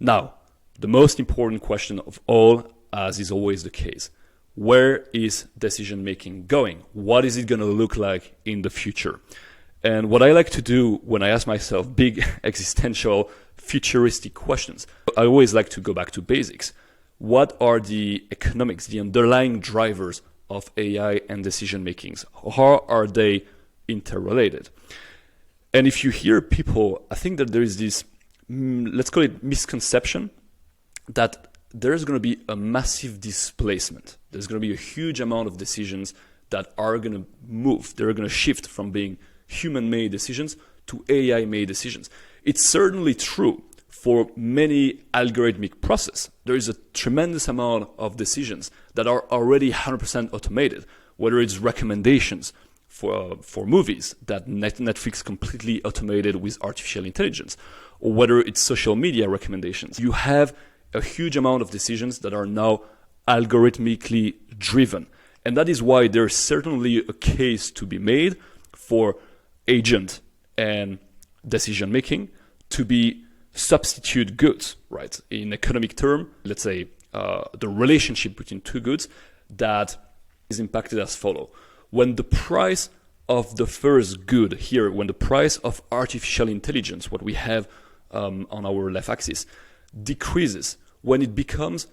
Now, the most important question of all, as is always the case, where is decision making going? What is it going to look like in the future? And what I like to do when I ask myself big existential futuristic questions, I always like to go back to basics. What are the economics, the underlying drivers of AI and decision makings? How are they interrelated? And if you hear people, I think that there is this, let's call it misconception, that there's going to be a massive displacement. There's going to be a huge amount of decisions that are going to move. They're going to shift from being human-made decisions to AI-made decisions. It's certainly true for many algorithmic processes. There is a tremendous amount of decisions that are already 100% automated, whether it's recommendations for movies that Netflix completely automated with artificial intelligence, or whether it's social media recommendations. You have a huge amount of decisions that are now algorithmically driven. And that is why there's certainly a case to be made for agent and decision making to be substitute goods, right? In economic term, let's say the relationship between two goods that is impacted as follow. When the price of the first good here, when the price of artificial intelligence, what we have on our left axis, decreases, when it becomes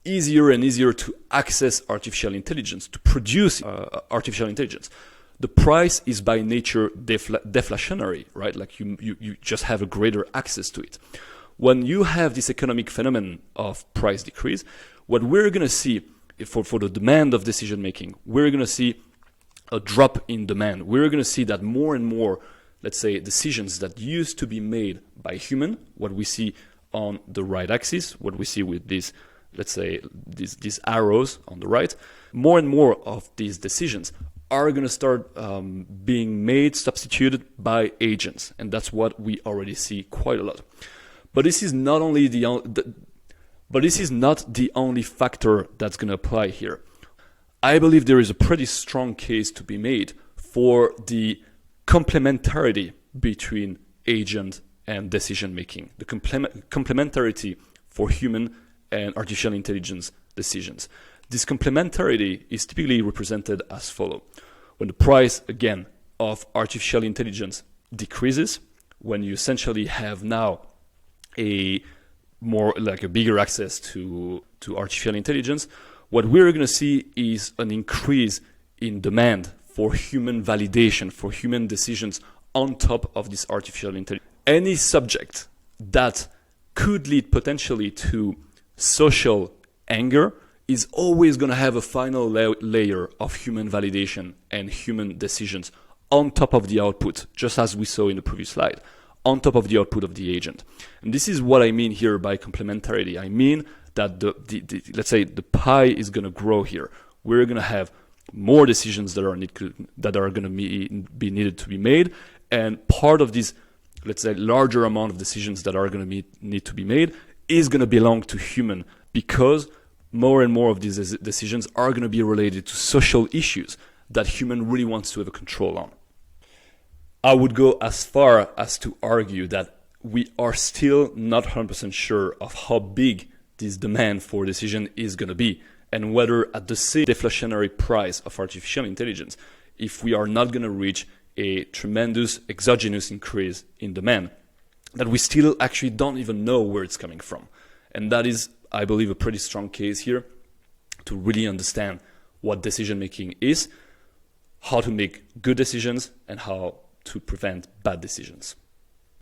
easier and easier to access artificial intelligence, to produce artificial intelligence, the price is by nature deflationary, right? Like you just have a greater access to it. When you have this economic phenomenon of price decrease, what we're going to see for the demand of decision making, we're going to see a drop in demand. We're going to see that more and more, let's say, decisions that used to be made by human, what we see on the right axis, what we see with these, let's say, these arrows on the right, more and more of these decisions are going to start being made, substituted by agents. And that's what we already see quite a lot. But this is not only this is not the only factor that's going to apply here. I believe there is a pretty strong case to be made for the complementarity between agent and decision making, the complementarity for human and artificial intelligence decisions. This complementarity is typically represented as follows. When the price, again, of artificial intelligence decreases, when you essentially have now a bigger access to artificial intelligence, what we're going to see is an increase in demand for human validation, for human decisions on top of this artificial intelligence. Any subject that could lead potentially to social anger is always going to have a final layer of human validation and human decisions on top of the output, just as we saw in the previous slide, on top of the output of the agent. And this is what I mean here by complementarity. I mean that let's say the pie is going to grow here. We're going to have more decisions that are going to be needed to be made, and part of this, let's say, larger amount of decisions that are going to need to be made is going to belong to human, because more and more of these decisions are going to be related to social issues that human really wants to have a control on. I would go as far as to argue that we are still not 100% sure of how big this demand for decision is going to be, and whether at the same deflationary price of artificial intelligence, if we are not going to reach a tremendous exogenous increase in demand, that we still actually don't even know where it's coming from. And that is, I believe, a pretty strong case here to really understand what decision making is, how to make good decisions, and how to prevent bad decisions.